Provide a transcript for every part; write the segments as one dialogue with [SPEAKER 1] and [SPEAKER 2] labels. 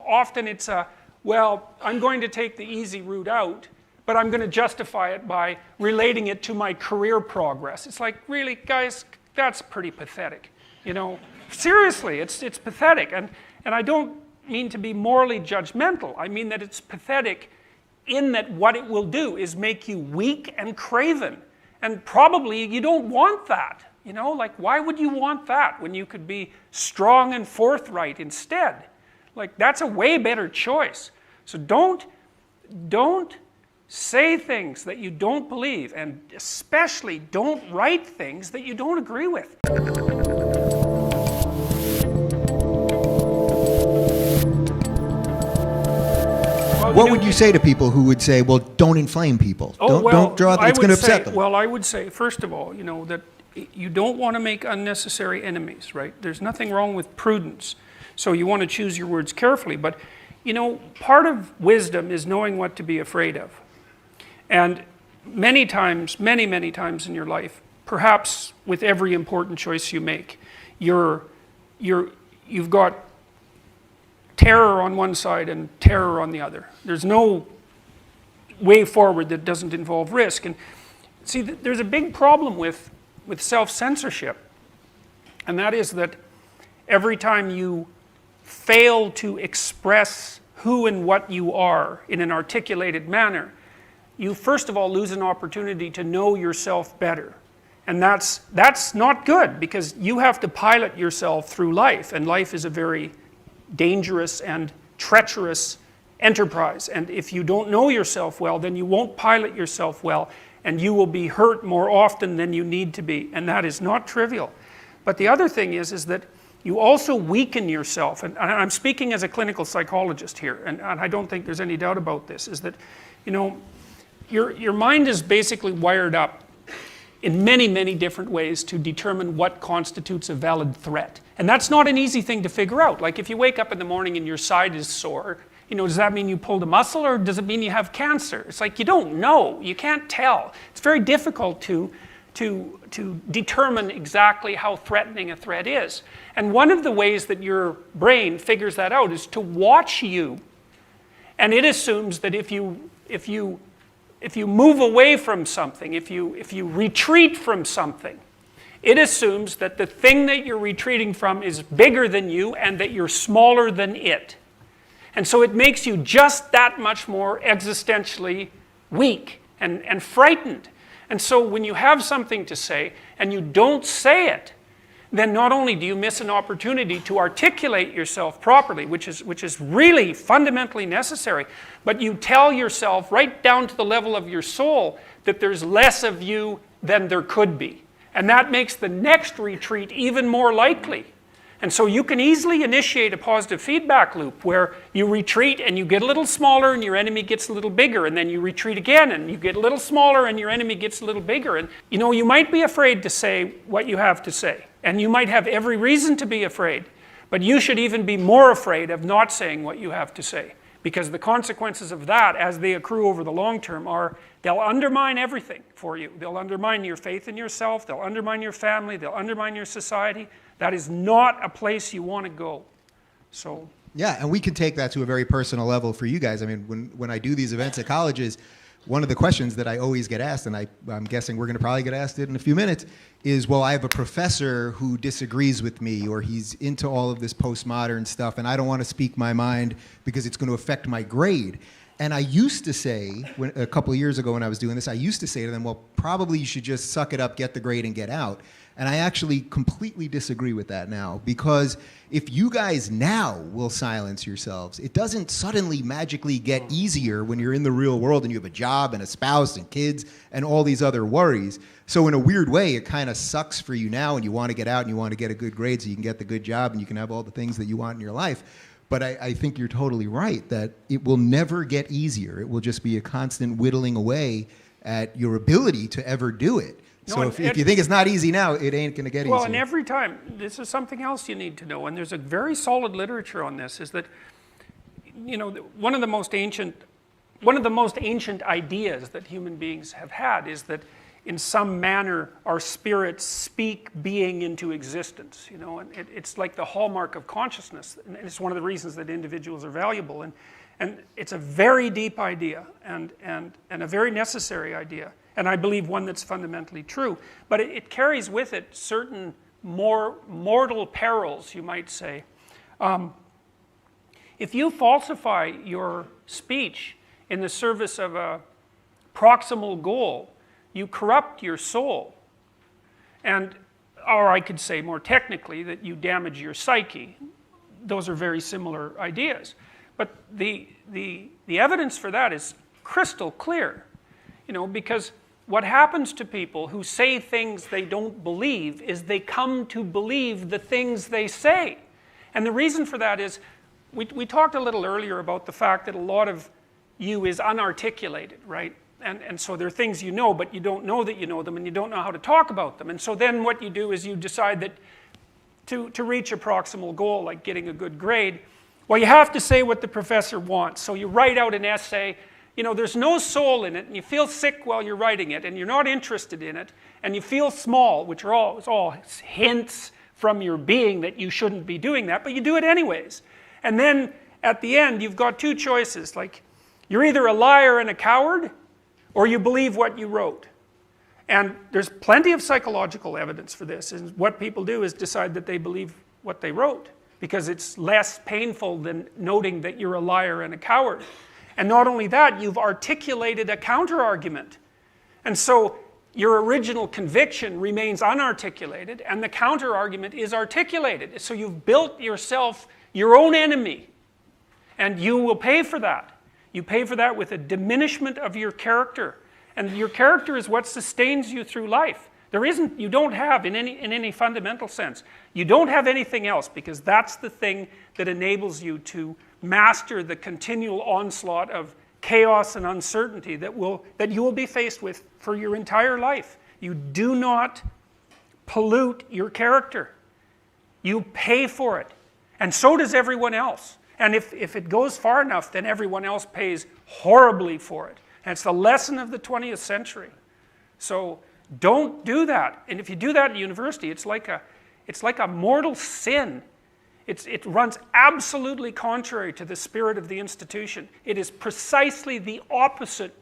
[SPEAKER 1] often it's a, well, I'm going to take the easy route out, but I'm going to justify it by relating it to my career progress. It's like, really, guys, that's pretty pathetic. You know, seriously, it's pathetic. And I don't mean to be morally judgmental. I mean that it's pathetic in that what it will do is make you weak and craven. And probably you don't want that. You know, like, why would you want that when you could be strong and forthright instead? Like, that's a way better choice. So don't say things that you don't believe, and especially don't write things that you don't agree with.
[SPEAKER 2] What would you say to people who would say, well, don't inflame people? Don't draw that it's going to upset them.
[SPEAKER 1] Well, I would say, first of all, you know, that you don't want to make unnecessary enemies, right? There's nothing wrong with prudence. So you want to choose your words carefully. But, you know, part of wisdom is knowing what to be afraid of. And many times, many times in your life, perhaps with every important choice you make, you've got terror on one side and terror on the other. There's no way forward that doesn't involve risk. And see, there's a big problem with self-censorship, and that is that every time you fail to express who and what you are in an articulated manner, you first of all lose an opportunity to know yourself better. And that's not good, because you have to pilot yourself through life, and life is a very dangerous and treacherous enterprise. And if you don't know yourself well, then you won't pilot yourself well, and you will be hurt more often than you need to be, and that is not trivial. But the other thing is that you also weaken yourself, and I'm speaking as a clinical psychologist here, and I don't think there's any doubt about this, is that, you know, your mind is basically wired up in many different ways to determine what constitutes a valid threat. And that's not an easy thing to figure out. Like, if you wake up in the morning and your side is sore, you know, does that mean you pulled a muscle, or does it mean you have cancer? It's like, you don't know. You can't tell. It's very difficult to determine exactly how threatening a threat is. And one of the ways that your brain figures that out is to watch you. And it assumes that if you move away from something, if you retreat from something, it assumes that the thing that you're retreating from is bigger than you and that you're smaller than it. And so it makes you just that much more existentially weak and frightened. And so when you have something to say and you don't say it, then not only do you miss an opportunity to articulate yourself properly, which is really fundamentally necessary, but you tell yourself right down to the level of your soul that there's less of you than there could be. And that makes the next retreat even more likely. And so you can easily initiate a positive feedback loop where you retreat and you get a little smaller and your enemy gets a little bigger, and then you retreat again and you get a little smaller and your enemy gets a little bigger. And you know, you might be afraid to say what you have to say, and you might have every reason to be afraid, but you should even be more afraid of not saying what you have to say, because the consequences of that, as they accrue over the long term, are they'll undermine everything for you. They'll undermine your faith in yourself, they'll undermine your family, they'll undermine your society. That is not a place you want to go. So
[SPEAKER 2] yeah, and we can take that to a very personal level for you guys. I mean, when I do these events at colleges, one of the questions that I always get asked, and I'm guessing we're going to probably get asked it in a few minutes, is, well, I have a professor who disagrees with me, or he's into all of this postmodern stuff, and I don't want to speak my mind because it's going to affect my grade. And I used to say, a couple of years ago when I was doing this, I used to say to them, well, probably you should just suck it up, get the grade, and get out. And I actually completely disagree with that now, because if you guys now will silence yourselves, it doesn't suddenly magically get easier when you're in the real world and you have a job and a spouse and kids and all these other worries. So in a weird way, it kind of sucks for you now, and you want to get out and you want to get a good grade so you can get the good job and you can have all the things that you want in your life. But I think you're totally right that it will never get easier. It will just be a constant whittling away at your ability to ever do it. So if you think it's not easy now, it ain't going to get easier.
[SPEAKER 1] Well, and every time, this is something else you need to know, and there's a very solid literature on this, is that, you know, one of the most ancient ideas that human beings have had is that in some manner our spirits speak being into existence, you know, and it's like the hallmark of consciousness, and it's one of the reasons that individuals are valuable, and it's a very deep idea, and a very necessary idea, and I believe one that's fundamentally true, but it carries with it certain more mortal perils, you might say. If you falsify your speech in the service of a proximal goal, you corrupt your soul. And, or I could say more technically that you damage your psyche. Those are very similar ideas. But the evidence for that is crystal clear. You know, because what happens to people who say things they don't believe is they come to believe the things they say. And the reason for that is, we talked a little earlier about the fact that a lot of you is unarticulated, right? And so there are things you know, but you don't know that you know them, and you don't know how to talk about them. And so then what you do is you decide that to reach a proximal goal, like getting a good grade, well, you have to say what the professor wants. So you write out an essay, you know, there's no soul in it, and you feel sick while you're writing it, and you're not interested in it, and you feel small, which are all hints from your being that you shouldn't be doing that, but you do it anyways. And then at the end, you've got two choices, like you're either a liar and a coward, or you believe what you wrote. And there's plenty of psychological evidence for this, and what people do is decide that they believe what they wrote, because it's less painful than noting that you're a liar and a coward. And not only that, you've articulated a counter-argument. And so your original conviction remains unarticulated, and the counter-argument is articulated. So you've built yourself your own enemy, and you will pay for that. You pay for that with a diminishment of your character. And your character is what sustains you through life. You don't have, in any fundamental sense, you don't have anything else, because that's the thing that enables you to master the continual onslaught of chaos and uncertainty that you will be faced with for your entire life. You do not pollute your character. You pay for it. And so does everyone else. And if it goes far enough, then everyone else pays horribly for it. And it's the lesson of the 20th century. So don't do that. And if you do that in university, it's like a mortal sin. It runs absolutely contrary to the spirit of the institution. It is precisely the opposite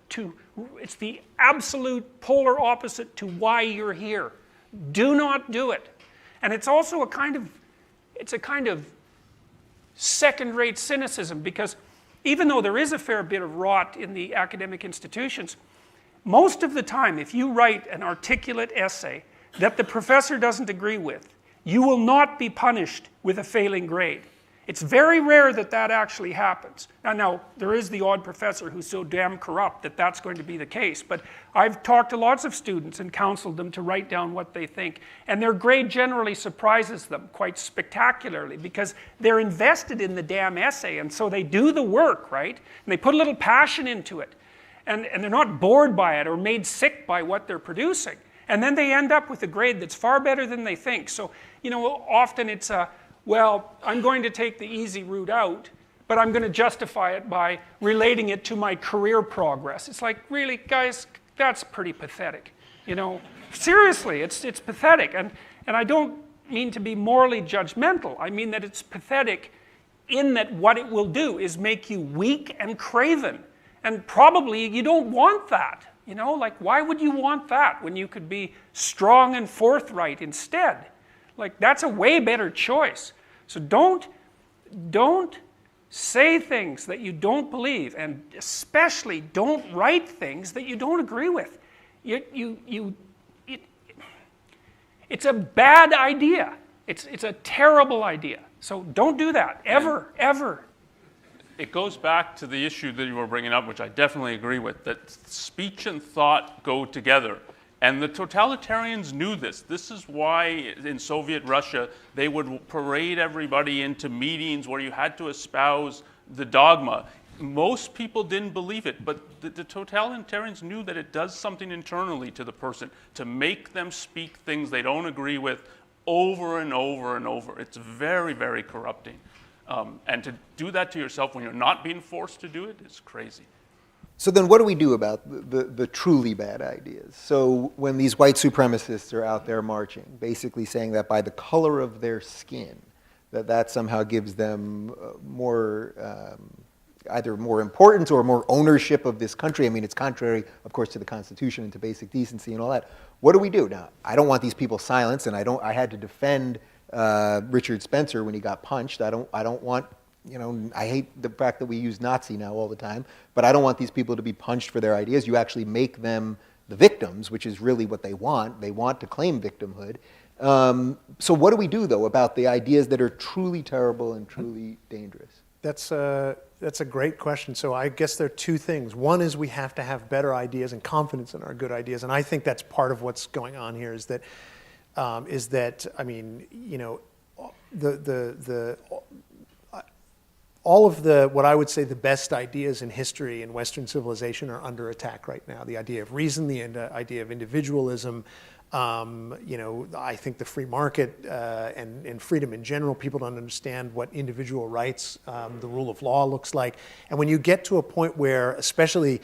[SPEAKER 1] it's the absolute polar opposite to why you're here. Do not do it. And it's also a kind of second-rate cynicism, because even though there is a fair bit of rot in the academic institutions, most of the time, if you write an articulate essay that the professor doesn't agree with, you will not be punished with a failing grade. It's very rare that that actually happens. Now, there is the odd professor who's so damn corrupt that that's going to be the case, but I've talked to lots of students and counseled them to write down what they think, and their grade generally surprises them quite spectacularly, because they're invested in the damn essay, and so they do the work, right? And they put a little passion into it, and they're not bored by it or made sick by what they're producing. And then they end up with a grade that's far better than they think. So, you know, often it's well, I'm going to take the easy route out, but I'm going to justify it by relating it to my career progress. It's like, really, guys, that's pretty pathetic. You know, seriously, it's pathetic. And I don't mean to be morally judgmental. I mean that it's pathetic in that what it will do is make you weak and craven. And probably you don't want that. You know, like, why would you want that when you could be strong and forthright instead? Like, that's a way better choice. So don't say things that you don't believe, and especially don't write things that you don't agree with. It's a bad idea. It's a terrible idea. So don't do that, ever, ever.
[SPEAKER 3] It goes back to the issue that you were bringing up, which I definitely agree with, that speech and thought go together. And the totalitarians knew this. This is why in Soviet Russia they would parade everybody into meetings where you had to espouse the dogma. Most people didn't believe it, but the totalitarians knew that it does something internally to the person to make them speak things they don't agree with over and over and over. It's very, very corrupting. And to do that to yourself when you're not being forced to do it is crazy.
[SPEAKER 2] So then what do we do about the truly bad ideas? So when these white supremacists are out there marching, basically saying that by the color of their skin, that somehow gives them more, either more importance or more ownership of this country. I mean, it's contrary, of course, to the Constitution and to basic decency and all that. What do we do? Now, I don't want these people silenced, and I had to defend Richard Spencer when he got punched. I don't want, you know, I hate the fact that we use Nazi now all the time, but I don't want these people to be punched for their ideas. You actually make them the victims, which is really what they want. They want to claim victimhood. So what do we do, though, about the ideas that are truly terrible and truly dangerous?
[SPEAKER 4] That's a great question. So I guess there are two things. One is we have to have better ideas and confidence in our good ideas, and I think that's part of what's going on here. Is that I mean, you know, all of the, what I would say, the best ideas in history in Western civilization are under attack right now. The idea of reason, the idea of individualism, you know, I think the free market and freedom in general, people don't understand what individual rights, the rule of law looks like. And when you get to a point where, especially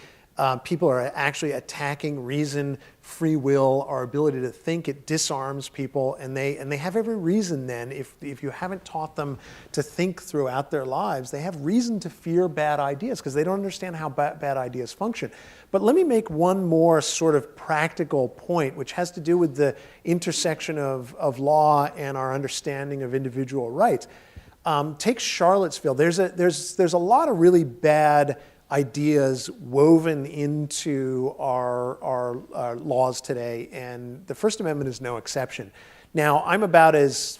[SPEAKER 4] people are actually attacking reason, free will, our ability to think, it disarms people, and they have every reason then, if you haven't taught them to think throughout their lives, they have reason to fear bad ideas because they don't understand how bad ideas function. But let me make one more sort of practical point, which has to do with the intersection of law and our understanding of individual rights. Take Charlottesville. There's a lot of really bad ideas woven into our laws today, and the First Amendment is no exception. Now, I'm about as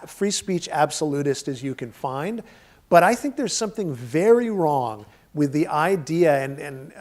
[SPEAKER 4] free speech absolutist as you can find, but I think there's something very wrong with the idea, and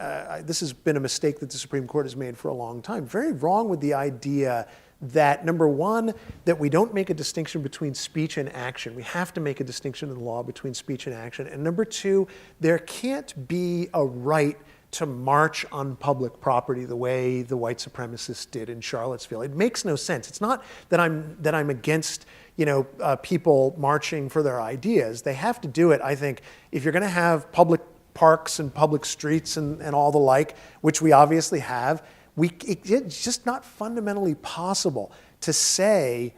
[SPEAKER 4] this has been a mistake that the Supreme Court has made for a long time, very wrong with the idea that, number one, that we don't make a distinction between speech and action. We have to make a distinction in the law between speech and action. And number two, there can't be a right to march on public property the way the white supremacists did in Charlottesville. It makes no sense. It's not that I'm against, you know, people marching for their ideas. They have to do it, I think, if you're going to have public parks and public streets and all the like, which we obviously have. It's just not fundamentally possible to say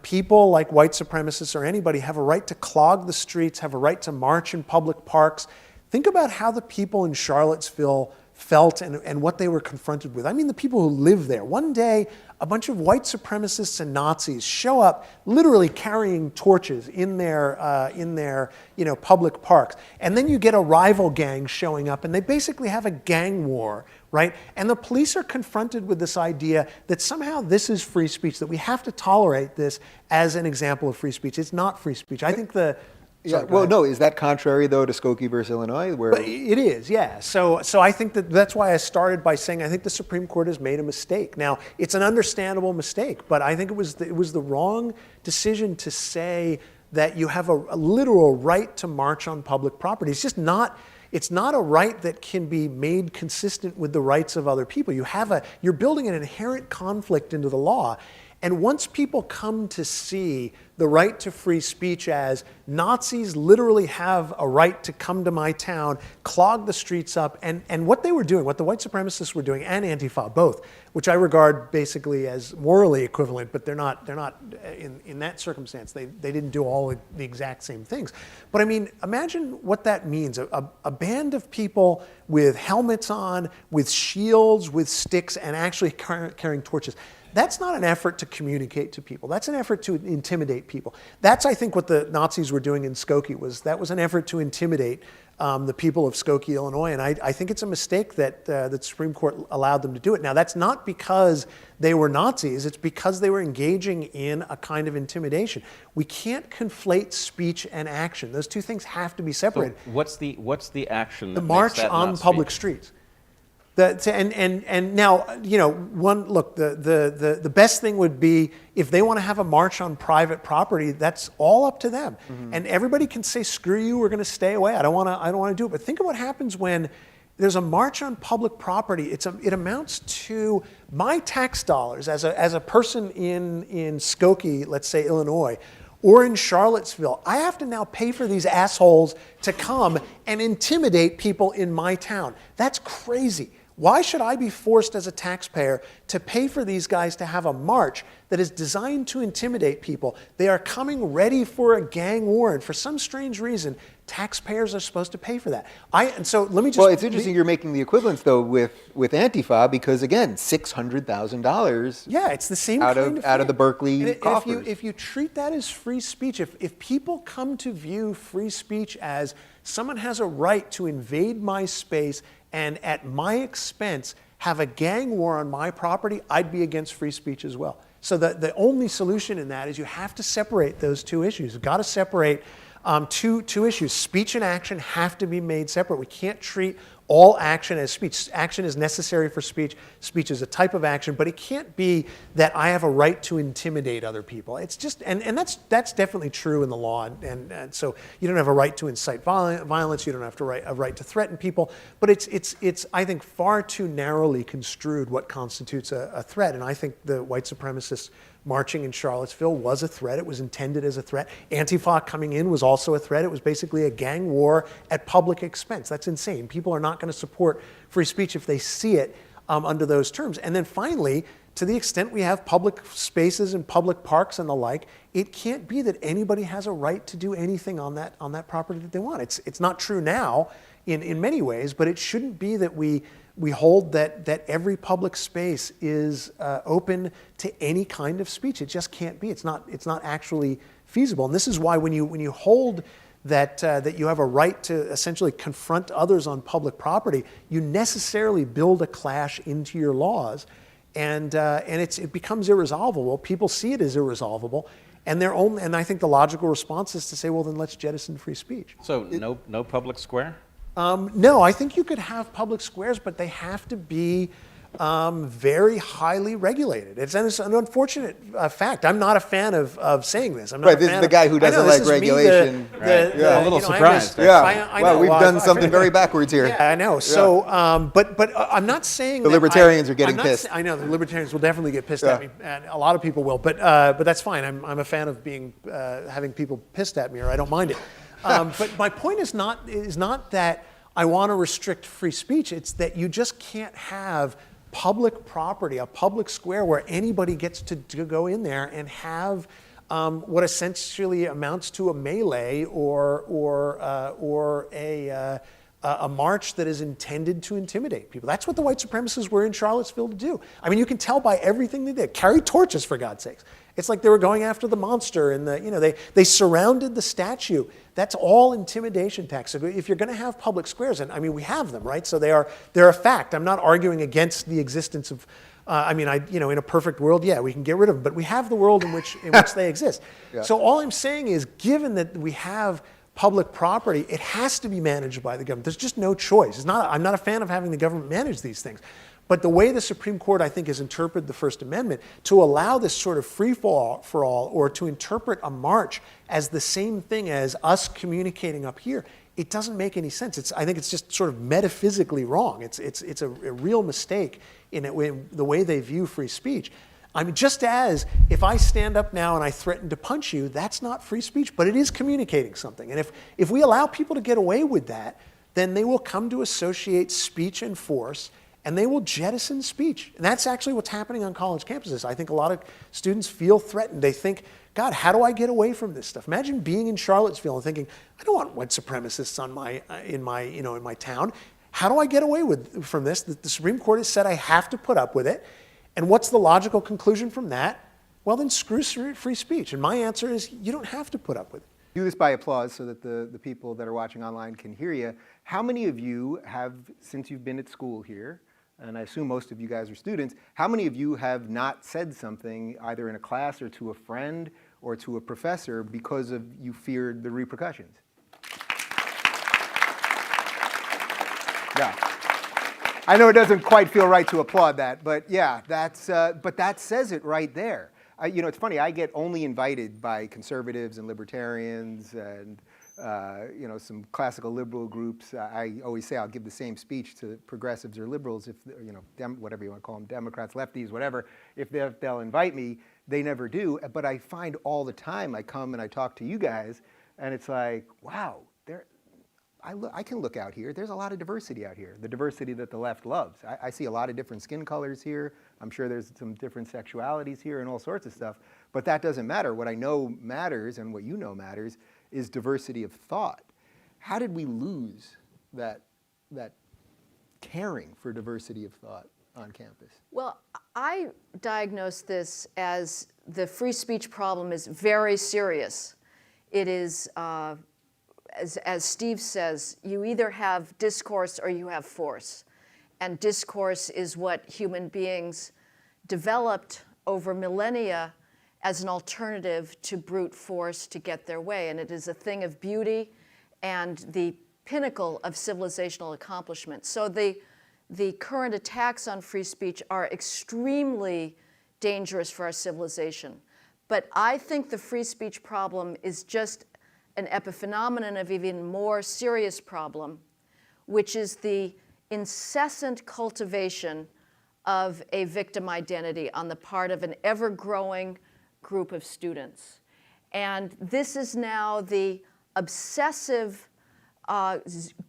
[SPEAKER 4] people like white supremacists or anybody have a right to clog the streets, have a right to march in public parks. Think about how the people in Charlottesville felt and what they were confronted with. I mean, the people who live there. One day, a bunch of white supremacists and Nazis show up literally carrying torches in their you know, public parks. And then you get a rival gang showing up, and they basically have a gang war, right? And the police are confronted with this idea that somehow this is free speech, that we have to tolerate this as an example of free speech. It's not free speech. I think the...
[SPEAKER 2] Yeah, well, no, is that contrary, though, to Skokie versus Illinois? Where
[SPEAKER 4] it is, yeah. So I think that's why I started by saying I think the Supreme Court has made a mistake. Now, it's an understandable mistake, but I think it was the wrong decision to say that you have a literal right to march on public property. It's just not. It's not a right that can be made consistent with the rights of other people. You're building an inherent conflict into the law. And once people come to see the right to free speech as Nazis literally have a right to come to my town, clog the streets up, and what they were doing, what the white supremacists were doing, and Antifa, both, which I regard basically as morally equivalent, but they're not in that circumstance. They didn't do all the exact same things. But I mean, imagine what that means. A band of people with helmets on, with shields, with sticks, and actually carrying torches. That's not an effort to communicate to people. That's an effort to intimidate people. That's, I think, what the Nazis were doing in Skokie. That was an effort to intimidate the people of Skokie, Illinois. And I think it's a mistake that the Supreme Court allowed them to do it. Now, that's not because they were Nazis. It's because they were engaging in a kind of intimidation. We can't conflate speech and action. Those two things have to be separated.
[SPEAKER 5] So what's the action?
[SPEAKER 4] The
[SPEAKER 5] that
[SPEAKER 4] march
[SPEAKER 5] makes that
[SPEAKER 4] on
[SPEAKER 5] not
[SPEAKER 4] public
[SPEAKER 5] speech?
[SPEAKER 4] streets. And now, you know, the best thing would be if they want to have a march on private property, that's all up to them. Mm-hmm. And everybody can say, screw you, we're going to stay away. I don't want to do it. But think of what happens when there's a march on public property. It amounts to my tax dollars as a person in Skokie, let's say Illinois, or in Charlottesville, I have to now pay for these assholes to come and intimidate people in my town. That's crazy. Why should I be forced as a taxpayer to pay for these guys to have a march that is designed to intimidate people? They are coming ready for a gang war, and for some strange reason, taxpayers are supposed to pay for that. And so let me just...
[SPEAKER 2] Well, it's interesting you're making the equivalence, though, with Antifa, because, again, $600,000
[SPEAKER 4] yeah, it's the same
[SPEAKER 2] out
[SPEAKER 4] kind
[SPEAKER 2] of
[SPEAKER 4] thing.
[SPEAKER 2] the Berkeley coffers.
[SPEAKER 4] If you treat that as free speech, if people come to view free speech as someone has a right to invade my space and at my expense have a gang war on my property, I'd be against free speech as well. So the only solution in that is you have to separate those two issues. You've got to separate two issues. Speech and action have to be made separate. We can't treat all action as speech. Action is necessary for speech. Speech is a type of action, but it can't be that I have a right to intimidate other people. It's just, and that's definitely true in the law. And so you don't have a right to incite violence. You don't have a right to threaten people. But it's I think far too narrowly construed what constitutes a threat. And I think the white supremacists marching in Charlottesville was a threat. It was intended as a threat. Antifa coming in was also a threat. It was basically a gang war at public expense. That's insane. People are not going to support free speech if they see it under those terms. And then finally, to the extent we have public spaces and public parks and the like, it can't be that anybody has a right to do anything on that property that they want. It's not true now in many ways, but it shouldn't be that we hold that every public space is open to any kind of speech. It just can't be. It's not actually feasible. And this is why when you hold that you have a right to essentially confront others on public property, you necessarily build a clash into your laws, and it becomes irresolvable. People see it as irresolvable, and I think the logical response is to say, well, then let's jettison free speech.
[SPEAKER 5] So no public square?
[SPEAKER 4] No, I think you could have public squares, but they have to be very highly regulated. It's an unfortunate fact. I'm not a fan of saying this. I'm not
[SPEAKER 2] Right,
[SPEAKER 4] a
[SPEAKER 2] this
[SPEAKER 4] fan
[SPEAKER 2] is the
[SPEAKER 4] of-
[SPEAKER 2] guy who
[SPEAKER 4] I know,
[SPEAKER 2] doesn't
[SPEAKER 4] this
[SPEAKER 2] like
[SPEAKER 4] is me,
[SPEAKER 2] regulation.
[SPEAKER 5] Right. Yeah, a little surprised.
[SPEAKER 4] I know.
[SPEAKER 2] We've
[SPEAKER 4] Well,
[SPEAKER 2] done
[SPEAKER 4] I
[SPEAKER 2] something
[SPEAKER 4] figured-
[SPEAKER 2] very backwards here.
[SPEAKER 4] Yeah, I know. So, but I'm not saying
[SPEAKER 2] The
[SPEAKER 4] that
[SPEAKER 2] libertarians are getting
[SPEAKER 4] I'm not
[SPEAKER 2] pissed.
[SPEAKER 4] I know the libertarians will definitely get pissed
[SPEAKER 2] Yeah.
[SPEAKER 4] at me, and a lot of people will. But that's fine. I'm a fan of being having people pissed at me, or I don't mind it. But my point is not that I want to restrict free speech. It's that you just can't have public property, a public square where anybody gets to go in there and have what essentially amounts to a melee or a march that is intended to intimidate people. That's what the white supremacists were in Charlottesville to do. I mean, you can tell by everything they did. Carry torches, for God's sakes. It's like they were going after the monster, and they surrounded the statue. That's all intimidation tactics. So if you're going to have public squares, and I mean we have them, right? So they're a fact. I'm not arguing against the existence of. In a perfect world, yeah, we can get rid of them, but we have the world in which they exist. Yeah. So all I'm saying is, given that we have public property, it has to be managed by the government. There's just no choice. I'm not a fan of having the government manage these things. But the way the Supreme Court, I think, has interpreted the First Amendment to allow this sort of free-for-all, or to interpret a march as the same thing as us communicating up here, it doesn't make any sense. I think it's just sort of metaphysically wrong. It's a real mistake in the way they view free speech. I mean, just as if I stand up now and I threaten to punch you, that's not free speech, but it is communicating something. And if we allow people to get away with that, then they will come to associate speech and force, and they will jettison speech. And that's actually what's happening on college campuses. I think a lot of students feel threatened. They think, God, how do I get away from this stuff? Imagine being in Charlottesville and thinking, I don't want white supremacists in my town. How do I get away from this? The Supreme Court has said I have to put up with it. And what's the logical conclusion from that? Well, then screw free speech. And my answer is, you don't have to put up with it.
[SPEAKER 2] Do this by applause so that the people that are watching online can hear you. How many of you have, since you've been at school here, and I assume most of you guys are students, how many of you have not said something either in a class or to a friend or to a professor because of you feared the repercussions? Yeah. I know it doesn't quite feel right to applaud that, but yeah, but that says it right there. It's funny, I get only invited by conservatives and libertarians and some classical liberal groups. I always say I'll give the same speech to progressives or liberals if, whatever you want to call them, Democrats, lefties, whatever, if they'll invite me.
[SPEAKER 6] they never do. But I find all the time, I come and I talk to you guys, and it's like, wow, I can look out here. There's a lot of diversity out here, the diversity that the left loves. I see a lot of different skin colors here. I'm sure there's some different sexualities here and all sorts of stuff. But that doesn't matter. What I know matters, and what you know matters, is diversity of thought. How did we lose that caring for diversity of thought on campus?
[SPEAKER 7] Well, I diagnose this as the free speech problem is very serious. It is, as Steve says, you either have discourse or you have force. And discourse is what human beings developed over millennia as an alternative to brute force to get their way. And it is a thing of beauty and the pinnacle of civilizational accomplishment. So the current attacks on free speech are extremely dangerous for our civilization. But I think the free speech problem is just an epiphenomenon of even more serious problem, which is the incessant cultivation of a victim identity on the part of an ever-growing group of students. And this is now the obsessive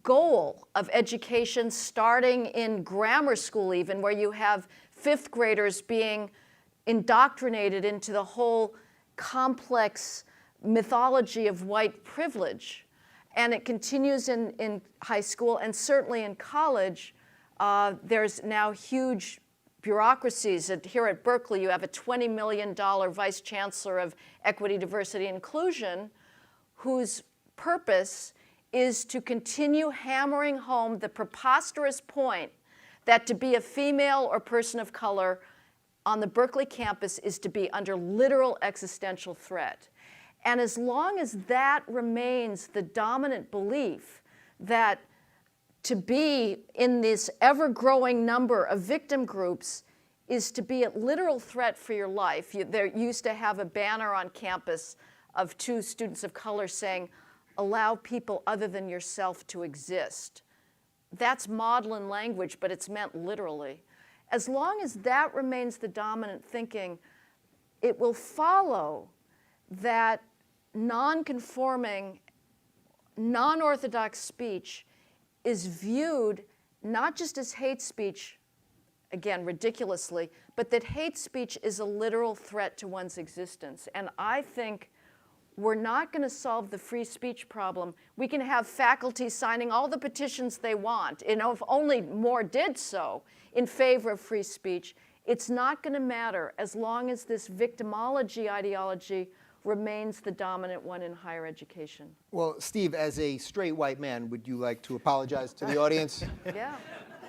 [SPEAKER 7] goal of education, starting in grammar school even, where you have fifth graders being indoctrinated into the whole complex mythology of white privilege. And it continues in high school, and certainly in college. There's now huge bureaucracies. Here at Berkeley, you have a $20 million vice chancellor of equity, diversity, and inclusion, whose purpose is to continue hammering home the preposterous point that to be a female or person of color on the Berkeley campus is to be under literal existential threat. And as long as that remains the dominant belief, that to be in this ever-growing number of victim groups is to be at literal threat for your life. There used to have a banner on campus of two students of color saying, "Allow people other than yourself to exist." That's maudlin language, but it's meant literally. As long as that remains the dominant thinking, it will follow that non-conforming, non-orthodox speech is viewed not just as hate speech, again, ridiculously, but that hate speech is a literal threat to one's existence. And I think we're not going to solve the free speech problem. We can have faculty signing all the petitions they want, if only more did so in favor of free speech. It's not going to matter as long as this victimology ideology remains the dominant one in higher education.
[SPEAKER 6] Well, Steve, as a straight white man, would you like to apologize to the audience?
[SPEAKER 7] Yeah.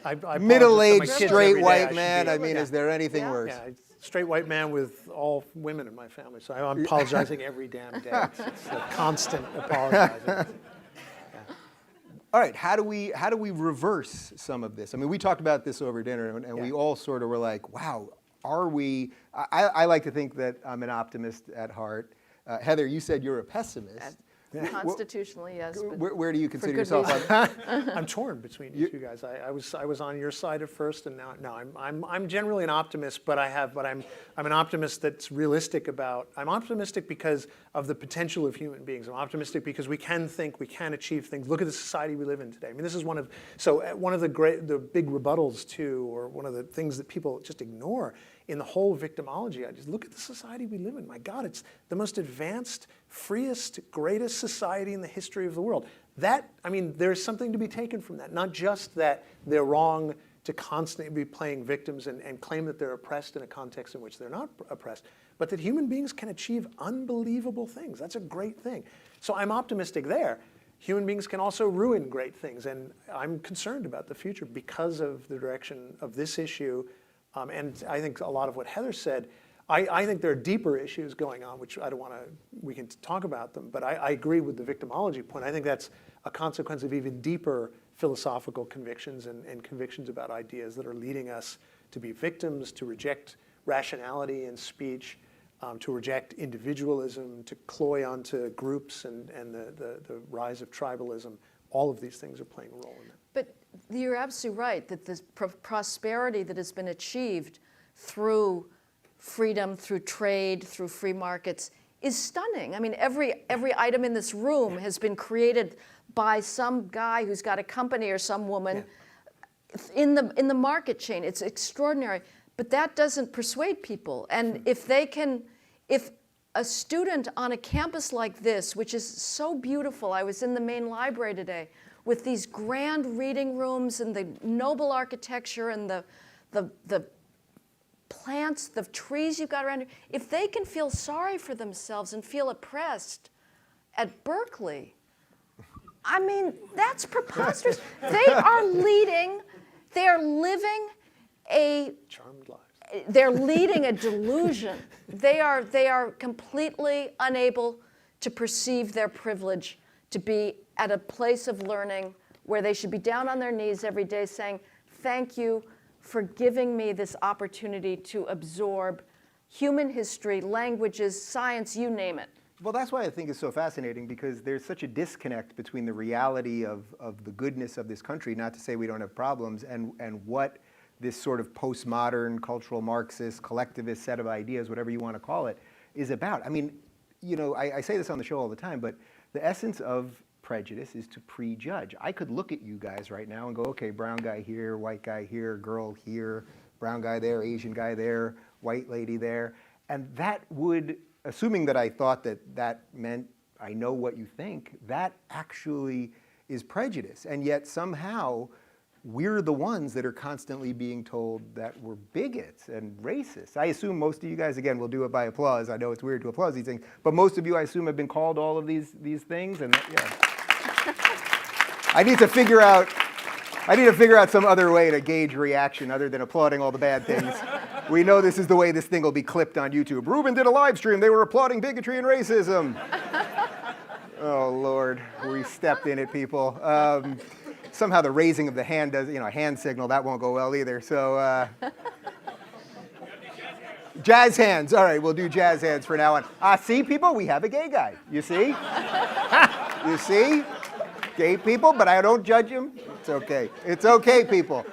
[SPEAKER 4] I
[SPEAKER 6] Middle-aged
[SPEAKER 4] apologize to my kids
[SPEAKER 6] straight
[SPEAKER 4] every day.
[SPEAKER 6] white
[SPEAKER 4] should
[SPEAKER 6] man,
[SPEAKER 4] be-
[SPEAKER 6] I mean,
[SPEAKER 7] Yeah.
[SPEAKER 6] is there anything
[SPEAKER 7] Yeah.
[SPEAKER 6] worse?
[SPEAKER 4] Yeah, straight white man with all women in my family, so I'm apologizing every damn day. It's a constant apologizing.
[SPEAKER 6] All right, how do we reverse some of this? I mean, we talked about this over dinner, and we all sort of were like, wow, are we? I like to think that I'm an optimist at heart. Heather, you said you're a pessimist.
[SPEAKER 7] Constitutionally, yes. But
[SPEAKER 6] Where do you consider
[SPEAKER 7] good
[SPEAKER 6] yourself?
[SPEAKER 7] reason.
[SPEAKER 4] I'm torn between you two guys. I was on your side at first, and now I'm generally an optimist, but I'm an optimist that's realistic about. I'm optimistic because of the potential of human beings. I'm optimistic because we can think, we can achieve things. Look at the society we live in today. I mean, this is one of the big rebuttals to, or one of the things that people just ignore in the whole victimology. I just look at the society we live in. My God, it's the most advanced, freest, greatest society in the history of the world. There's something to be taken from that. Not just that they're wrong to constantly be playing victims and claim that they're oppressed in a context in which they're not oppressed, but that human beings can achieve unbelievable things. That's a great thing. So I'm optimistic there. Human beings can also ruin great things, and I'm concerned about the future because of the direction of this issue. And I think a lot of what Heather said, I think there are deeper issues going on, which I don't want to, we can talk about them, but I agree with the victimology point. I think that's a consequence of even deeper philosophical convictions and convictions about ideas that are leading us to be victims, to reject rationality in speech, to reject individualism, to cloy onto groups and the rise of tribalism. All of these things are playing a role in that.
[SPEAKER 7] But you're absolutely right that the prosperity that has been achieved through freedom through trade, through free markets, is stunning. I mean, every item in this room has been created by some guy who's got a company or some woman in the market chain. It's extraordinary, but that doesn't persuade people. And if a student on a campus like this, which is so beautiful, I was in the main library today, with these grand reading rooms and the noble architecture and the plants, the trees you've got around you, if they can feel sorry for themselves and feel oppressed at Berkeley, I mean, that's preposterous. They are living a
[SPEAKER 4] Charmed lives.
[SPEAKER 7] they're leading a delusion. They are completely unable to perceive their privilege to be at a place of learning where they should be down on their knees every day saying, thank you for giving me this opportunity to absorb human history, languages, science, you name it.
[SPEAKER 6] Well, that's why I think it's so fascinating, because there's such a disconnect between the reality of the goodness of this country, not to say we don't have problems, and what this sort of postmodern, cultural Marxist, collectivist set of ideas, whatever you want to call it, is about. I mean, you know, I say this on the show all the time, but the essence of prejudice is to prejudge. I could look at you guys right now and go, okay, brown guy here, white guy here, girl here, brown guy there, Asian guy there, white lady there, and that would, assuming that I thought that meant I know what you think, that actually is prejudice. And yet somehow we're the ones that are constantly being told that we're bigots and racists. I assume most of you guys, again, will do it by applause. I know it's weird to applause these things, but most of you, I assume, have been called all of these things. And I need to figure out some other way to gauge reaction other than applauding all the bad things. We know this is the way this thing will be clipped on YouTube. Rubin did a live stream. They were applauding bigotry and racism. Oh, Lord. We stepped in it, people. Somehow the raising of the hand does, a hand signal, that won't go well either. So, jazz hands. All right, we'll do jazz hands for now on. See, people, we have a gay guy. You see? You see? Gay people, but I don't judge him. It's okay. It's okay, people.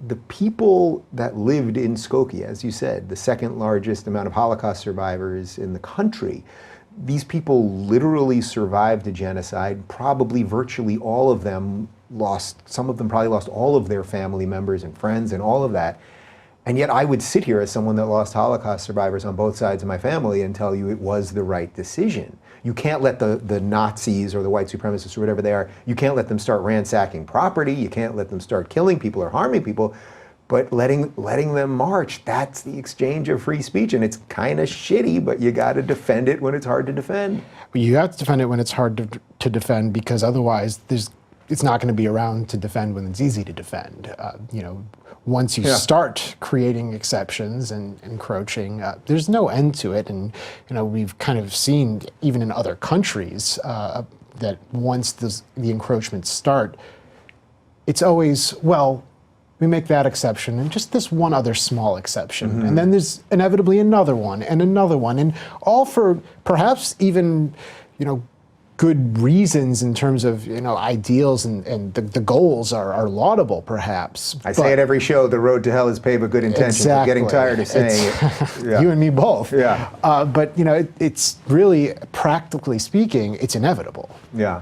[SPEAKER 6] The people that lived in Skokie, as you said, the second largest amount of Holocaust survivors in the country, these people literally survived a genocide. Probably virtually all of them some of them probably lost all of their family members and friends and all of that. And yet I would sit here as someone that lost Holocaust survivors on both sides of my family and tell you it was the right decision. You can't let the Nazis or the white supremacists or whatever they are, you can't let them start ransacking property, you can't let them start killing people or harming people, but letting them march, that's the exchange of free speech. And it's kind of shitty, but you got to defend it when it's hard to defend.
[SPEAKER 8] You have to defend it when it's hard to defend, because otherwise it's not going to be around to defend when it's easy to defend. Once you start creating exceptions and encroaching, there's no end to it. And we've kind of seen, even in other countries, that once the encroachments start, it's always, well, we make that exception and just this one other small exception. Mm-hmm. And then there's inevitably another one, and all for perhaps even, good reasons in terms of ideals and the goals are laudable, perhaps.
[SPEAKER 6] I say it every show, the road to hell is paved with good intentions.
[SPEAKER 8] Exactly.
[SPEAKER 6] I'm getting tired of saying it.
[SPEAKER 8] Yeah. You and me both.
[SPEAKER 6] Yeah.
[SPEAKER 8] But it's really, practically speaking, it's inevitable.
[SPEAKER 6] Yeah.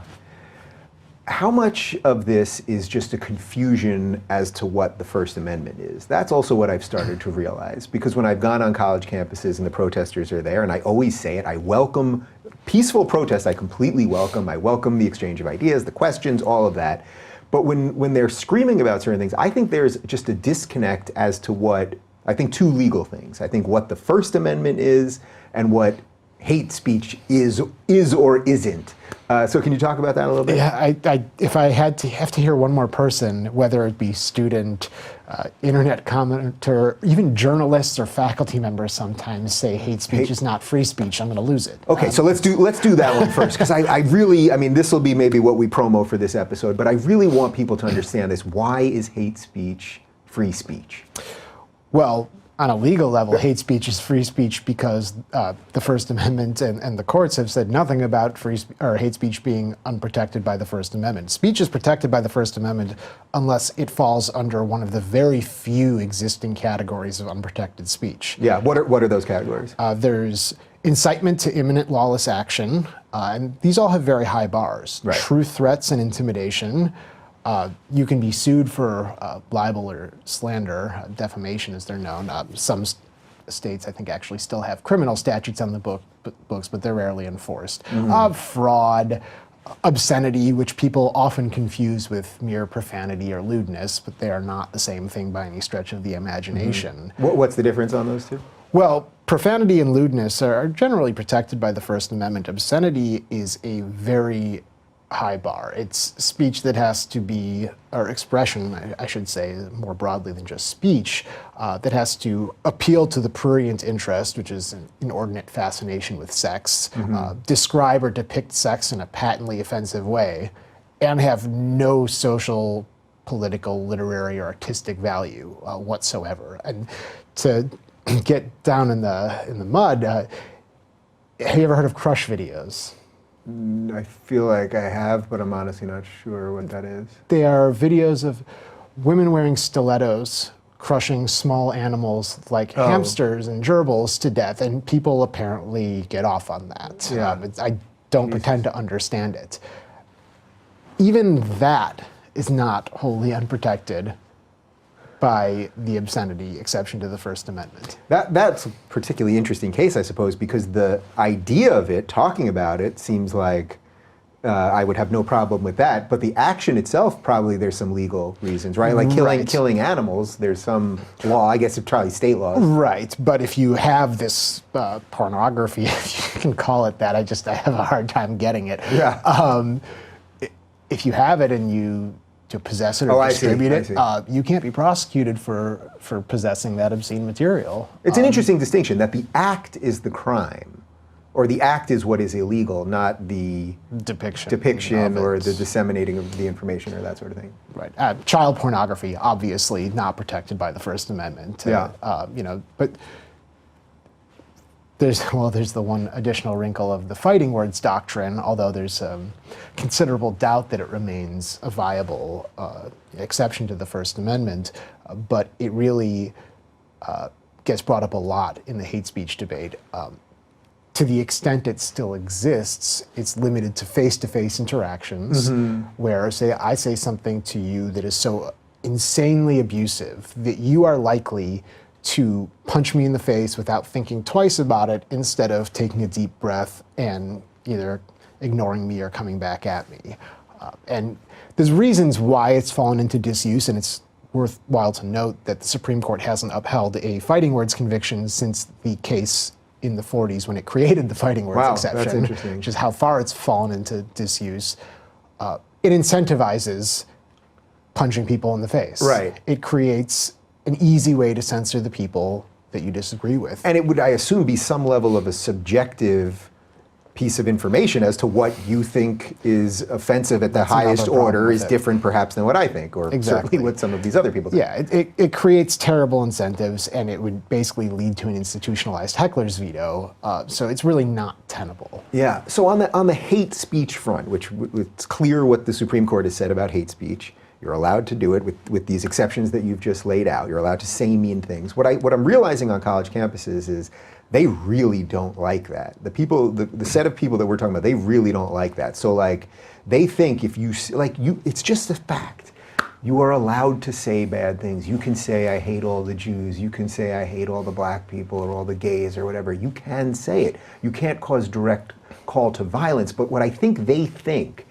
[SPEAKER 6] How much of this is just a confusion as to what the First Amendment is? That's also what I've started to realize, because when I've gone on college campuses and the protesters are there, and I always say it, I welcome peaceful protest, I completely welcome. I welcome the exchange of ideas, the questions, all of that. But when they're screaming about certain things, I think there's just a disconnect as to what, I think two legal things. I think what the First Amendment is and what hate speech is or isn't. So can you talk about that a little bit?
[SPEAKER 8] Yeah, if I have to hear one more person, whether it be student, internet commenter, even journalists or faculty members sometimes say hate speech is not free speech, I'm going to lose it.
[SPEAKER 6] Okay, so let's do that one first, because I really, this will be maybe what we promo for this episode, but I really want people to understand this. Why is hate speech free speech?
[SPEAKER 8] Well, on a legal level, hate speech is free speech because the First Amendment and the courts have said nothing about hate speech being unprotected by the First Amendment. Speech is protected by the First Amendment unless it falls under one of the very few existing categories of unprotected speech.
[SPEAKER 6] Yeah, what are those categories?
[SPEAKER 8] There's incitement to imminent lawless action, and these all have very high bars.
[SPEAKER 6] Right.
[SPEAKER 8] True threats and intimidation. You can be sued for libel or slander, defamation as they're known. Some states, I think, actually still have criminal statutes on the books, but they're rarely enforced. Fraud, obscenity, which people often confuse with mere profanity or lewdness, but they are not the same thing by any stretch of the imagination.
[SPEAKER 6] What's the difference on those two?
[SPEAKER 8] Well, profanity and lewdness are generally protected by the First Amendment. Obscenity is a very high bar. It's speech that has to be, or expression, I should say, more broadly than just speech, that has to appeal to the prurient interest, which is an inordinate fascination with sex, describe or depict sex in a patently offensive way, and have no social, political, literary, or artistic value whatsoever. And to get down in the mud, have you ever heard of crush videos?
[SPEAKER 6] I feel like I have, but I'm honestly not sure what that is.
[SPEAKER 8] They are videos of women wearing stilettos crushing small animals like hamsters and gerbils to death, and people apparently get off on that.
[SPEAKER 6] Yeah.
[SPEAKER 8] I don't pretend to understand it. Even that is not wholly unprotected by the obscenity exception to the First Amendment.
[SPEAKER 6] That's a particularly interesting case, I suppose, because the idea of it, talking about it, seems like I would have no problem with that. But the action itself, probably there's some legal reasons, right? Like killing animals, there's some law, I guess it's probably state laws.
[SPEAKER 8] Right, but if you have this pornography, if you can call it that, I have a hard time getting it.
[SPEAKER 6] Yeah.
[SPEAKER 8] If you have it and you to possess it or distribute it, you can't be prosecuted for possessing that obscene material.
[SPEAKER 6] It's an interesting distinction that the act is the crime, or the act is what is illegal, not the depiction or the disseminating of the information or that sort of thing.
[SPEAKER 8] Right. Child pornography, obviously not protected by the First Amendment.
[SPEAKER 6] Yeah.
[SPEAKER 8] But there's the one additional wrinkle of the fighting words doctrine, although there's considerable doubt that it remains a viable exception to the First Amendment, but it really gets brought up a lot in the hate speech debate. To the extent it still exists, it's limited to face-to-face interactions, where I say something to you that is so insanely abusive that you are likely to punch me in the face without thinking twice about it instead of taking a deep breath and either ignoring me or coming back at me. And there's reasons why it's fallen into disuse, and it's worthwhile to note that the Supreme Court hasn't upheld a fighting words conviction since the case in the 40s when it created the fighting words exception,
[SPEAKER 6] that's interesting.
[SPEAKER 8] which is how far it's fallen into disuse. It incentivizes punching people in the face.
[SPEAKER 6] Right.
[SPEAKER 8] It creates an easy way to censor the people that you disagree with.
[SPEAKER 6] And it would, I assume, be some level of a subjective piece of information as to what you think is offensive at the highest order is different perhaps than what I think, or certainly what some of these other people think.
[SPEAKER 8] Yeah, it creates terrible incentives, and it would basically lead to an institutionalized heckler's veto, so it's really not tenable.
[SPEAKER 6] Yeah, so on the hate speech front, which it's clear what the Supreme Court has said about hate speech. You're allowed to do it with these exceptions that you've just laid out. You're allowed to say mean things. What I'm realizing on college campuses is they really don't like that. The set of people that we're talking about, they really don't like that. So like, they think if it's just a fact. You are allowed to say bad things. You can say, I hate all the Jews. You can say, I hate all the black people or all the gays or whatever. You can say it. You can't cause direct call to violence. But what I think they think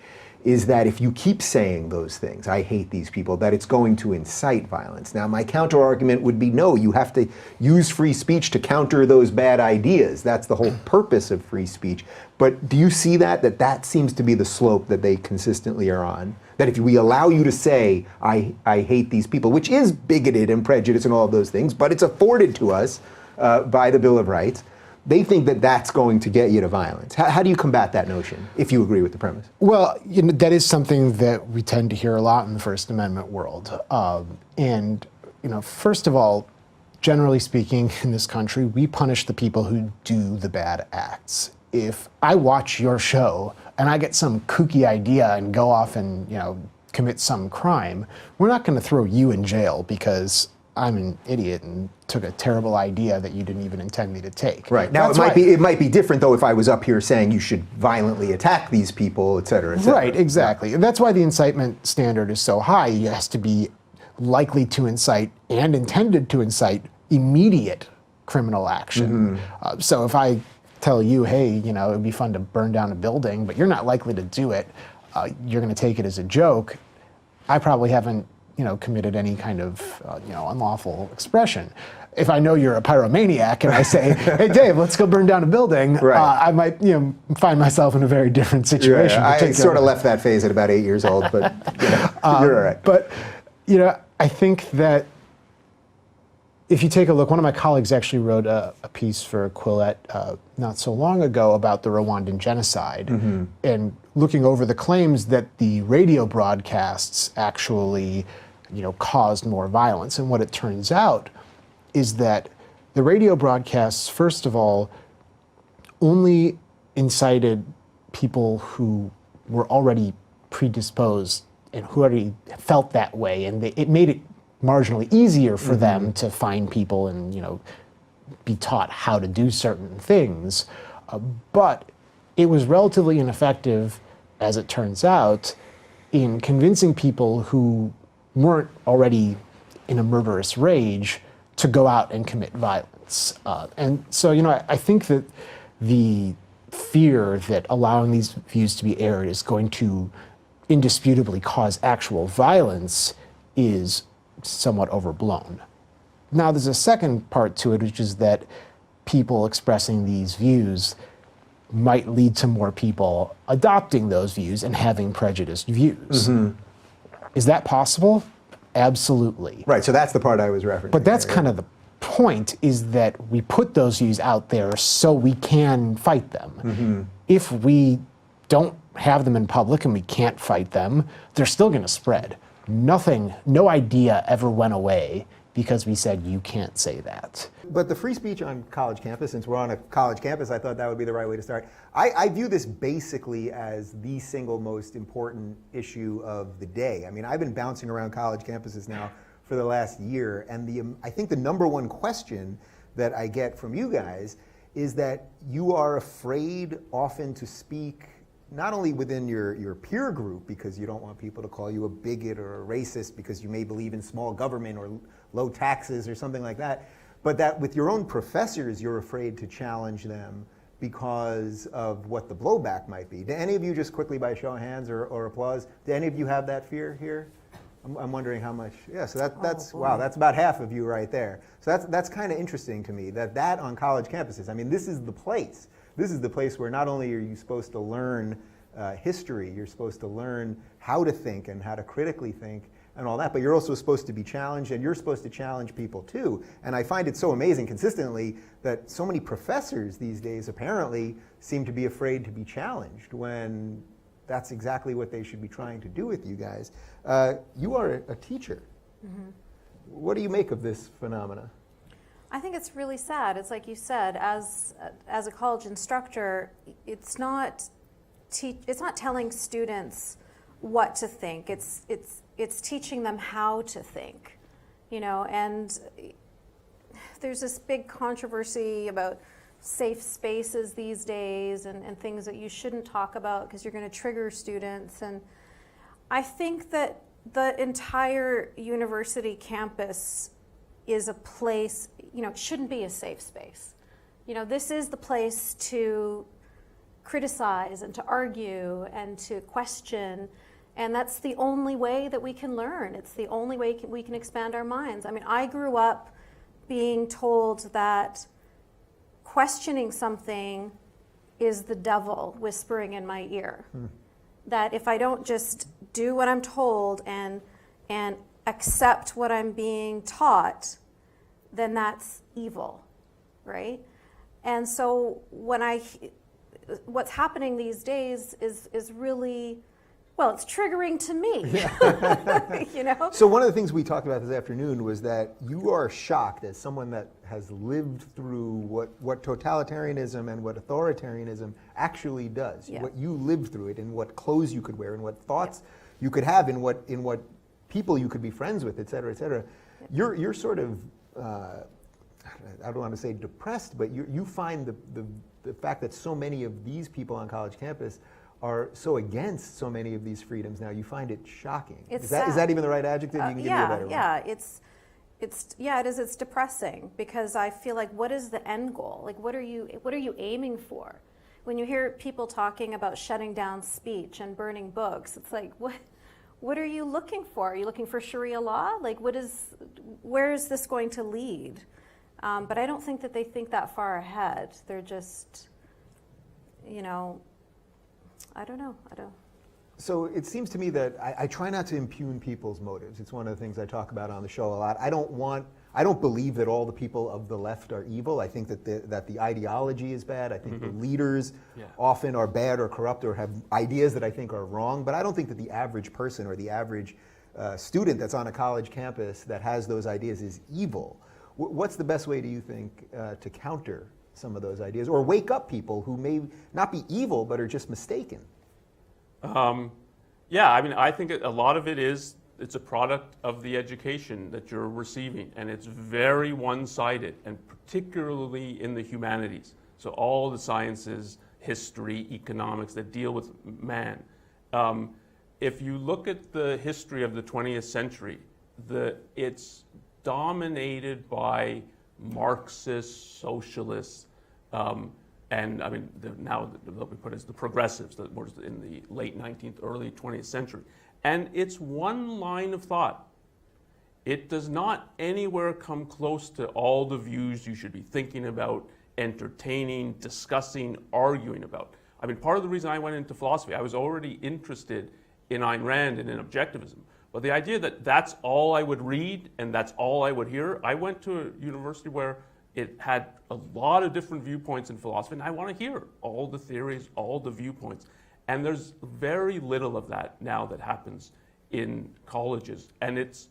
[SPEAKER 6] is that if you keep saying those things, I hate these people, that it's going to incite violence. Now, my counter-argument would be, no, you have to use free speech to counter those bad ideas. That's the whole purpose of free speech. But do you see that seems to be the slope that they consistently are on? That if we allow you to say, I hate these people, which is bigoted and prejudice and all of those things, but it's afforded to us by the Bill of Rights, they think that that's going to get you to violence. How do you combat that notion, if you agree with the premise?
[SPEAKER 8] Well, that is something that we tend to hear a lot in the First Amendment world. And first of all, generally speaking, in this country, we punish the people who do the bad acts. If I watch your show and I get some kooky idea and go off and, commit some crime, we're not going to throw you in jail because I'm an idiot and took a terrible idea that you didn't even intend me to take.
[SPEAKER 6] Right. Now, it might be different, though, if I was up here saying you should violently attack these people, et cetera, et cetera.
[SPEAKER 8] Right, exactly. And that's why the incitement standard is so high. It has to be likely to incite and intended to incite immediate criminal action. So if I tell you, hey, it would be fun to burn down a building, but you're not likely to do it, you're going to take it as a joke, I probably haven't, committed any kind of, unlawful expression. If I know you're a pyromaniac and I say, hey, Dave, let's go burn down a building, I might, find myself in a very different situation.
[SPEAKER 6] Yeah, I sort of left that phase at about 8 years old, but you're all right.
[SPEAKER 8] But, I think that if you take a look, one of my colleagues actually wrote a piece for Quillette not so long ago about the Rwandan genocide, and looking over the claims that the radio broadcasts actually, caused more violence. And what it turns out is that the radio broadcasts, first of all, only incited people who were already predisposed and who already felt that way, and it made it marginally easier for them to find people and be taught how to do certain things. But it was relatively ineffective, as it turns out, in convincing people who weren't already in a murderous rage to go out and commit violence. And so, I think that the fear that allowing these views to be aired is going to indisputably cause actual violence is somewhat overblown. Now, there's a second part to it, which is that people expressing these views might lead to more people adopting those views and having prejudiced views. Is that possible? Absolutely.
[SPEAKER 6] Right, so that's the part I was referencing.
[SPEAKER 8] But that's kind of the point, is that we put those views out there so we can fight them. If we don't have them in public and we can't fight them, they're still going to spread. No idea ever went away because we said you can't say that.
[SPEAKER 6] But the free speech on college campus, since we're on a college campus, I thought that would be the right way to start. I view this basically as the single most important issue of the day. I mean, I've been bouncing around college campuses now for the last year, and I think the number one question that I get from you guys is that you are afraid often to speak not only within your peer group, because you don't want people to call you a bigot or a racist because you may believe in small government or low taxes or something like that, but that with your own professors, you're afraid to challenge them because of what the blowback might be. Do any of you, just quickly by show of hands or applause, do any of you have that fear here? I'm wondering how much. Yeah, so that's wow, that's about half of you right there. So that's kind of interesting to me, that on college campuses, I mean, this is the place. This is the place where not only are you supposed to learn history, you're supposed to learn how to think and how to critically think and all that, but you're also supposed to be challenged, and you're supposed to challenge people too. And I find it so amazing consistently that so many professors these days apparently seem to be afraid to be challenged when that's exactly what they should be trying to do with you guys. You are a teacher. What do you make of this phenomena?
[SPEAKER 9] I think it's really sad. It's like you said, as a college instructor, it's not telling students what to think. It's teaching them how to think, and there's this big controversy about safe spaces these days and things that you shouldn't talk about because you're going to trigger students. And I think that the entire university campus is a place, it shouldn't be a safe space. This is the place to criticize and to argue and to question, and that's the only way that we can learn. It's the only way we can expand our minds. I mean, I grew up being told that questioning something is the devil whispering in my ear. That if I don't just do what I'm told and accept what I'm being taught, then that's evil, right? And so what's happening these days is really, well, it's triggering to me. You know?
[SPEAKER 6] So one of the things we talked about this afternoon was that you are shocked as someone that has lived through what totalitarianism and what authoritarianism actually does.
[SPEAKER 9] Yeah.
[SPEAKER 6] What you lived through it, and what clothes you could wear, and what thoughts you could have, in what people you could be friends with, et cetera, et cetera. You're sort of, I don't want to say depressed, but you find the fact that so many of these people on college campus are so against so many of these freedoms now, you find it shocking.
[SPEAKER 9] It's
[SPEAKER 6] is that
[SPEAKER 9] sad.
[SPEAKER 6] even the right adjective? You can give me a better one.
[SPEAKER 9] It's depressing, because I feel like, what is the end goal? Like, what are you aiming for? When you hear people talking about shutting down speech and burning books, it's like, what are you looking for? Are you looking for Sharia law? Like, where is this going to lead? But I don't think that they think that far ahead. They're just, I don't know.
[SPEAKER 6] So it seems to me that I try not to impugn people's motives. It's one of the things I talk about on the show a lot. I don't believe that all the people of the left are evil. I think that the ideology is bad. I think the leaders often are bad or corrupt or have ideas that I think are wrong. But I don't think that the average person or the average student that's on a college campus that has those ideas is evil. What's the best way, do you think, to counter some of those ideas, or wake up people who may not be evil but are just mistaken?
[SPEAKER 3] I think a lot of it's a product of the education that you're receiving, and it's very one-sided, and particularly in the humanities. So all the sciences, history, economics that deal with man. If you look at the history of the 20th century, it's dominated by Marxists, socialists, and now what we put as the progressives that were in the late 19th, early 20th century. And it's one line of thought. It does not anywhere come close to all the views you should be thinking about, entertaining, discussing, arguing about. Part of the reason I went into philosophy, I was already interested in Ayn Rand and in objectivism. But the idea that that's all I would read and that's all I would hear, I went to a university where it had a lot of different viewpoints in philosophy, and I want to hear all the theories, all the viewpoints. And there's very little of that now that happens in colleges. And it's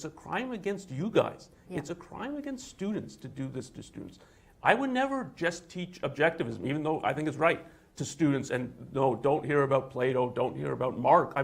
[SPEAKER 3] a crime against you guys. Yeah. It's a crime against students to do this to students. I would never just teach objectivism, even though I think it's right, to students. And no, don't hear about Plato, don't hear about Marx.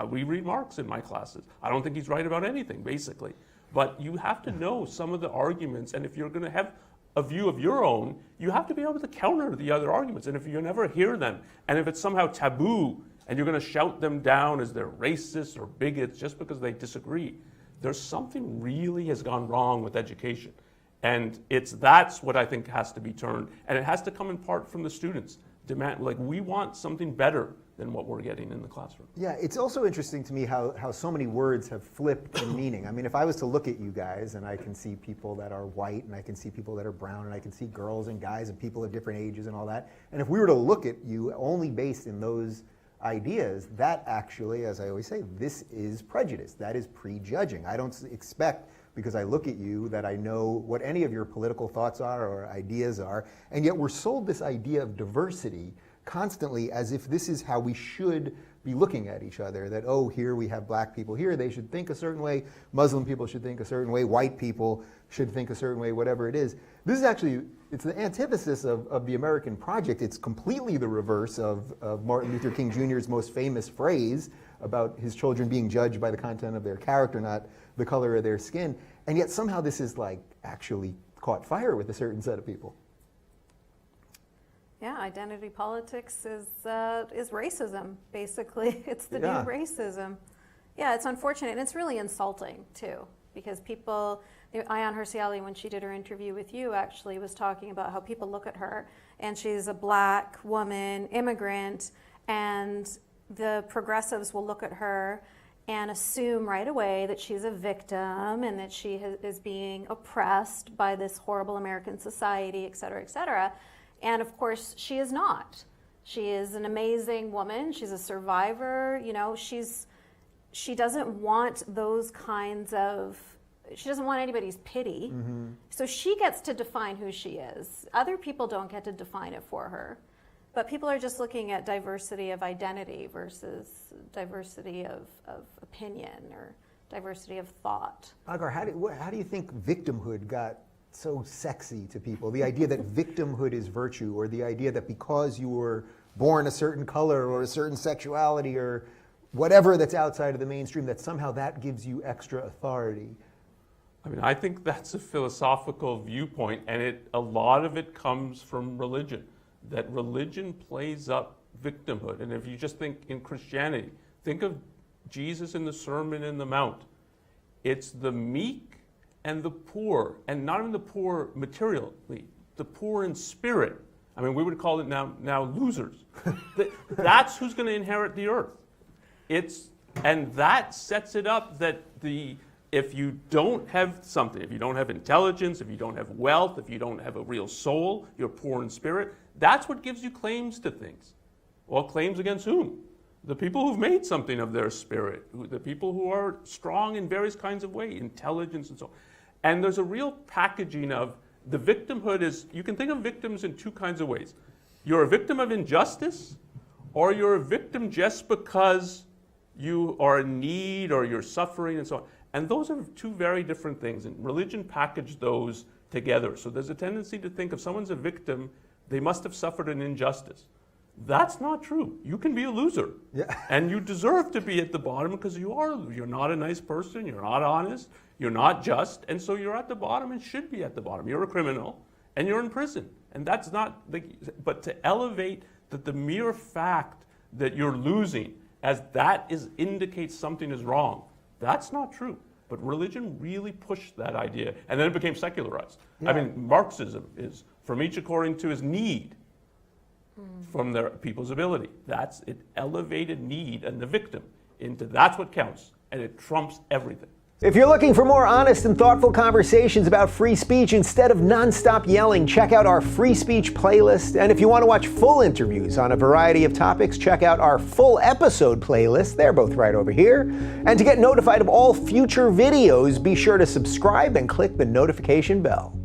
[SPEAKER 3] We read Marx in my classes. I don't think he's right about anything, basically. But you have to know some of the arguments, and if you're going to have a view of your own, you have to be able to counter the other arguments. And if you never hear them, and if it's somehow taboo, and you're going to shout them down as they're racist or bigots just because they disagree, there's something really has gone wrong with education. And that's what I think has to be turned. And it has to come in part from the students. We want something better than what we're getting in the classroom.
[SPEAKER 6] Yeah, it's also interesting to me how so many words have flipped in meaning. If I was to look at you guys, and I can see people that are white, and I can see people that are brown, and I can see girls and guys and people of different ages and all that, and if we were to look at you only based in those ideas, that actually, as I always say, this is prejudice. That is prejudging. I don't expect, because I look at you, that I know what any of your political thoughts are or ideas are, and yet we're sold this idea of diversity constantly as if this is how we should be looking at each other, that, oh, here we have black people here, they should think a certain way, Muslim people should think a certain way, white people should think a certain way, whatever it is. This is actually, it's the antithesis of the American project. It's completely the reverse of Martin Luther King Jr.'s most famous phrase about his children being judged by the content of their character, not the color of their skin. And yet somehow this is actually caught fire with a certain set of people.
[SPEAKER 9] Yeah, identity politics is racism, basically. It's the new racism. Yeah, it's unfortunate, and it's really insulting, too, because people, Ayaan Hirsi Ali, when she did her interview with you, actually was talking about how people look at her, and she's a black woman, immigrant, and the progressives will look at her and assume right away that she's a victim and that she is being oppressed by this horrible American society, et cetera, et cetera. And of course, she is not. She is an amazing woman. She's a survivor. She doesn't want those kinds of, she doesn't want anybody's pity. Mm-hmm. So she gets to define who she is. Other people don't get to define it for her. But people are just looking at diversity of identity versus diversity of opinion or diversity of thought.
[SPEAKER 6] Onkar, how do you think victimhood got so sexy to people? The idea that victimhood is virtue, or the idea that because you were born a certain color or a certain sexuality or whatever that's outside of the mainstream, that somehow that gives you extra authority.
[SPEAKER 3] I mean, I think that's a philosophical viewpoint, and a lot of it comes from religion, that religion plays up victimhood. And if you just think in Christianity, think of Jesus in the Sermon on the Mount. It's the meek and the poor, and not even the poor materially, the poor in spirit. I mean, we would call it now losers. That's who's going to inherit the earth. And that sets it up that if you don't have something, if you don't have intelligence, if you don't have wealth, if you don't have a real soul, you're poor in spirit, that's what gives you claims to things. Well, claims against whom? The people who've made something of their spirit, the people who are strong in various kinds of ways, intelligence and so on. And there's a real packaging of the victimhood you can think of victims in two kinds of ways. You're a victim of injustice, or you're a victim just because you are in need or you're suffering and so on. And those are two very different things. And religion packaged those together. So there's a tendency to think if someone's a victim, they must have suffered an injustice. That's not true. You can be a loser. Yeah. And you deserve to be at the bottom because you are. You're not a nice person, you're not honest, you're not just, and so you're at the bottom and should be at the bottom. You're a criminal and you're in prison. And that's not, but to elevate that the mere fact that you're losing as that indicates something is wrong, that's not true. But religion really pushed that idea, and then it became secularized. Yeah. I mean, Marxism is from each according to his need, from their people's ability. It elevated need and the victim into that's what counts, and it trumps everything.
[SPEAKER 6] If you're looking for more honest and thoughtful conversations about free speech instead of nonstop yelling, check out our free speech playlist. And if you want to watch full interviews on a variety of topics, check out our full episode playlist. They're both right over here. And to get notified of all future videos, be sure to subscribe and click the notification bell.